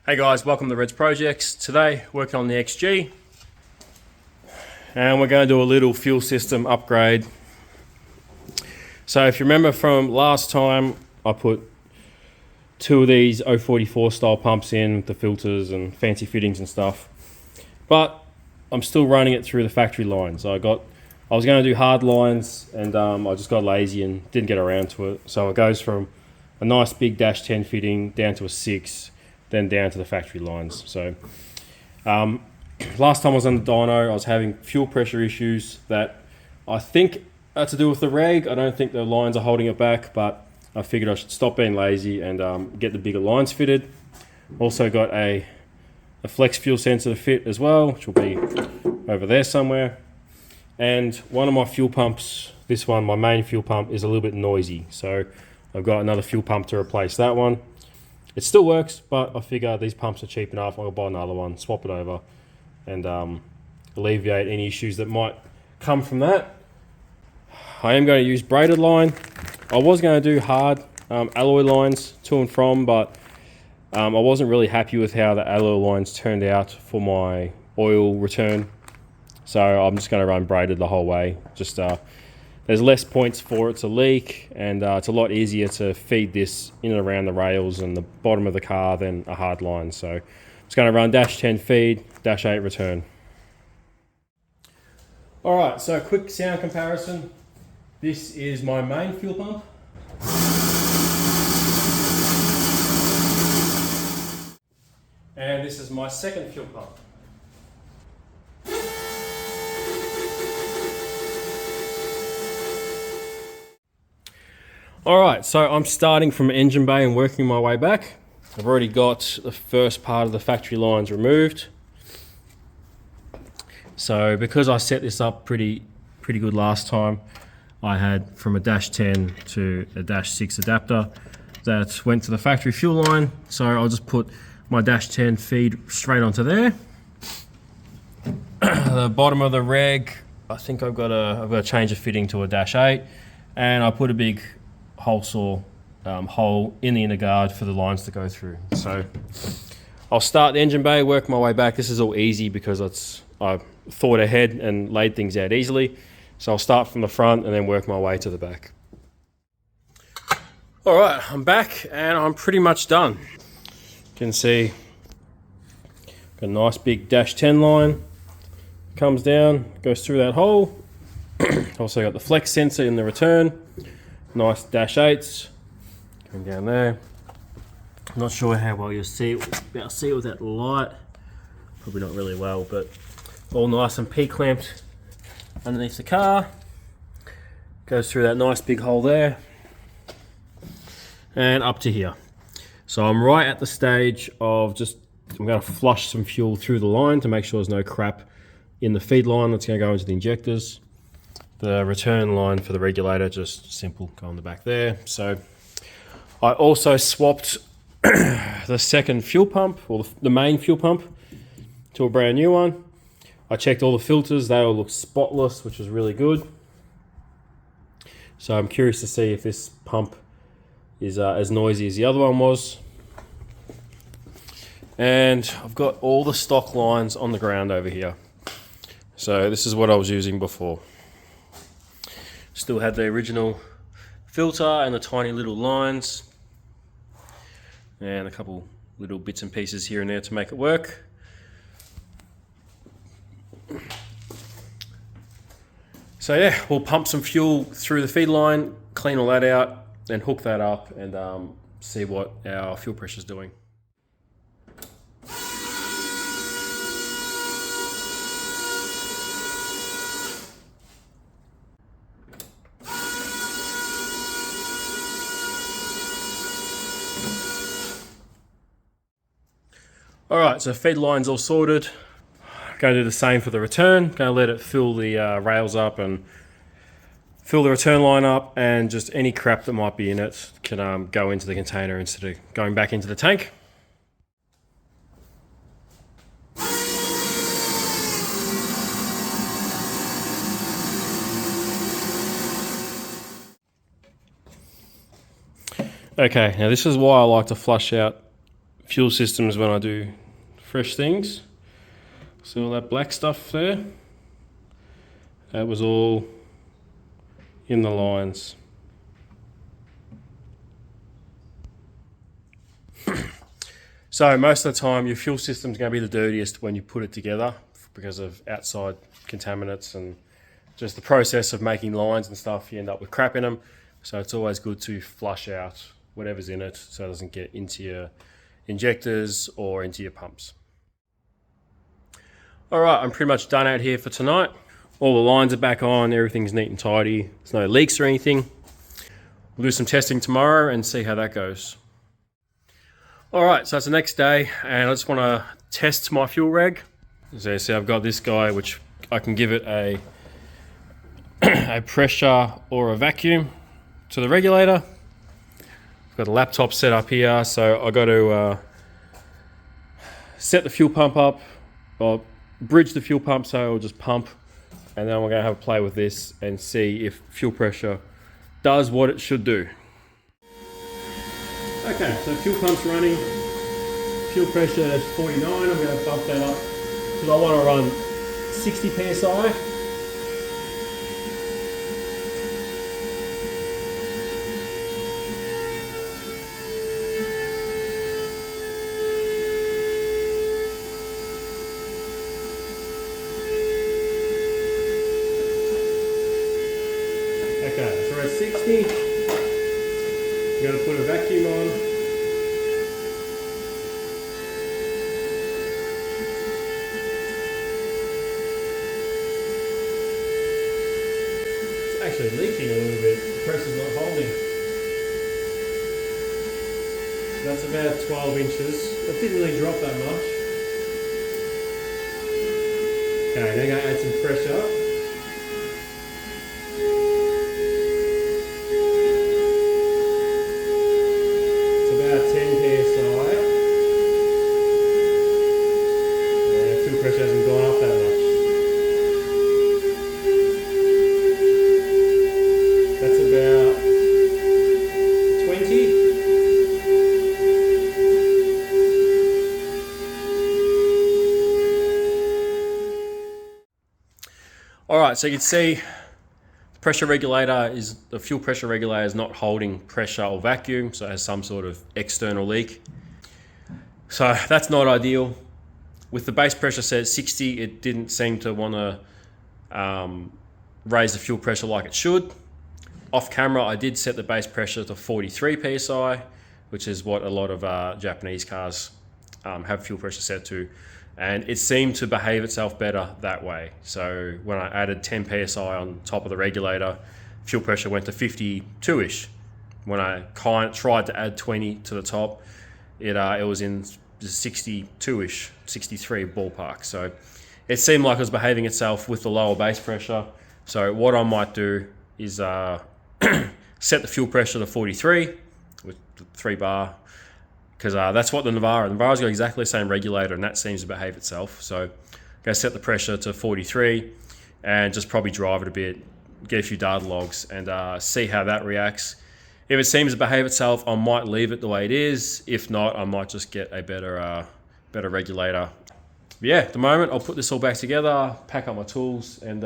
Hey guys, welcome to Red's Projects. Today, working on the XG, and we're going to do a little fuel system upgrade. So if you remember from last time, I put two of these 044 style pumps in with the filters and fancy fittings and stuff, but I'm still running it through the factory lines. I was going to do hard lines, and I just got lazy and didn't get around to it. So it goes from a nice big dash 10 fitting down to a 6, then down to the factory lines. So last time I was on the dyno, I was having fuel pressure issues that I think are to do with the reg. I don't think the lines are holding it back, but I figured I should stop being lazy and get the bigger lines fitted. Also got a flex fuel sensor to fit as well, which will be over there somewhere. And one of my fuel pumps, this one, my main fuel pump, is a little bit noisy. So I've got another fuel pump to replace that one. It still works, but I figure these pumps are cheap enough. I'll buy another one, swap it over, and alleviate any issues that might come from that. I am going to use braided line. I was going to do hard alloy lines to and from, but I wasn't really happy with how the alloy lines turned out for my oil return. So I'm just going to run braided the whole way. Just there's less points for it to leak, and it's a lot easier to feed this in and around the rails and the bottom of the car than a hard line. So I'm just going to run dash 10 feed, dash 8 return. All right, so quick sound comparison. This is my main fuel pump. And this is my second fuel pump. Alright, so I'm starting from engine bay and working my way back. I've already got the first part of the factory lines removed. So because I set this up pretty good last time, I had from a dash 10 to a dash 6 adapter that went to the factory fuel line. So I'll just put my dash 10 feed straight onto there. The bottom of the reg, I think I've got to change the fitting to a dash 8, and I put a big hole saw hole in the inner guard for the lines to go through. So I'll start the engine bay, work my way back. This is all easy because I thought ahead and laid things out easily. So I'll start from the front and then work my way to the back. All right, I'm back and I'm pretty much done. You can see got a nice big dash 10 line, comes down, goes through that hole. Also got the flex sensor in the return. Nice dash 8s going down there. I'm not sure how well you'll see it. About to see it with that light. Probably not really well, but all nice and P-clamped underneath the car. Goes through that nice big hole there and up to here. So I'm right at the stage of I'm going to flush some fuel through the line to make sure there's no crap in the feed line that's going to go into the injectors. The return line for the regulator, just simple, go on the back there. So I also swapped the second fuel pump, or the main fuel pump, to a brand new one. I checked all the filters, they all look spotless, which is really good. So I'm curious to see if this pump is as noisy as the other one was. And I've got all the stock lines on the ground over here. So this is what I was using before. Still had the original filter and the tiny little lines and a couple little bits and pieces here and there to make it work. So yeah, we'll pump some fuel through the feed line, clean all that out, then hook that up and see what our fuel pressure is doing. Alright, so feed line's all sorted. Going to do the same for the return. Going to let it fill the rails up and fill the return line up, and just any crap that might be in it can go into the container instead of going back into the tank. Okay, now this is why I like to flush out fuel systems when I do fresh things. So all that black stuff there, that was all in the lines. So most of the time your fuel system's going to be the dirtiest when you put it together because of outside contaminants and just the process of making lines and stuff. You end up with crap in them. So it's always good to flush out whatever's in it so it doesn't get into your injectors or into your pumps. All right, I'm pretty much done out here for tonight. All the lines are back on, everything's neat and tidy. There's no leaks or anything. We'll do some testing tomorrow and see how that goes. All right, so it's the next day and I just want to test my fuel reg. As you see, I've got this guy, which I can give it a pressure or a vacuum to the regulator. I've got a laptop set up here, so I got to set the fuel pump up, or bridge the fuel pump so it'll just pump, and then we're going to have a play with this and see if fuel pressure does what it should do. Okay, so fuel pump's running, fuel pressure is 49, I'm going to bump that up because I want to run 60 psi. Okay, so we're at 60. I'm going to put a vacuum on. It's actually leaking a little bit. The pressure's not holding. That's about 12 inches. It didn't really drop that much. Okay, now I'm going to add some pressure. Alright, so you can see the pressure regulator the fuel pressure regulator is not holding pressure or vacuum, so it has some sort of external leak. So that's not ideal. With the base pressure set at 60, it didn't seem to want to raise the fuel pressure like it should. Off camera, I did set the base pressure to 43 psi, which is what a lot of Japanese cars have fuel pressure set to. And it seemed to behave itself better that way. So when I added 10 psi on top of the regulator, fuel pressure went to 52-ish. When I tried to add 20 to the top, it was in the 62-ish, 63 ballpark. So it seemed like it was behaving itself with the lower base pressure. So what I might do is set the fuel pressure to 43 with the 3 bar, because that's what the Navara's got exactly the same regulator, and that seems to behave itself. So I'm going to set the pressure to 43 and just probably drive it a bit, get a few data logs and see how that reacts. If it seems to behave itself, I might leave it the way it is. If not, I might just get a better regulator. But yeah, at the moment, I'll put this all back together, pack up my tools and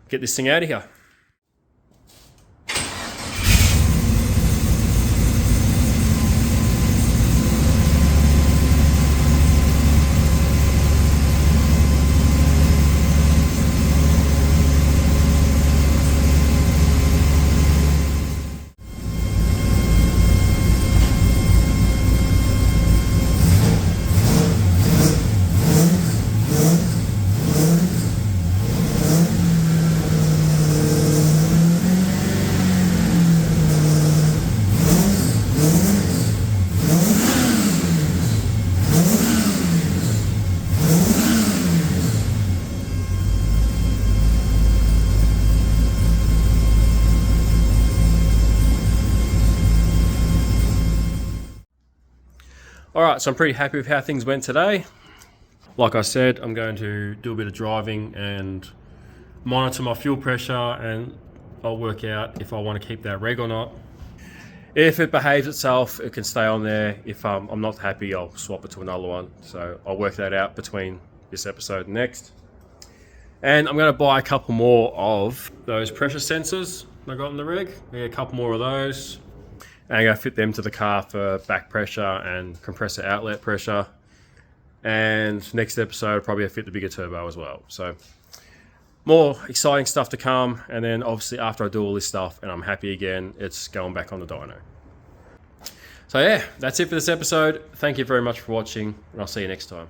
get this thing out of here. All right, so I'm pretty happy with how things went today. Like I said, I'm going to do a bit of driving and monitor my fuel pressure, and I'll work out if I want to keep that reg or not. If it behaves itself, it can stay on there. If I'm not happy, I'll swap it to another one. So I'll work that out between this episode and next. And I'm going to buy a couple more of those pressure sensors I got in the rig. I get a couple more of those. And I'm going to fit them to the car for back pressure and compressor outlet pressure. And next episode, I'll probably fit the bigger turbo as well. So more exciting stuff to come. And then obviously after I do all this stuff and I'm happy again, it's going back on the dyno. So yeah, that's it for this episode. Thank you very much for watching, and I'll see you next time.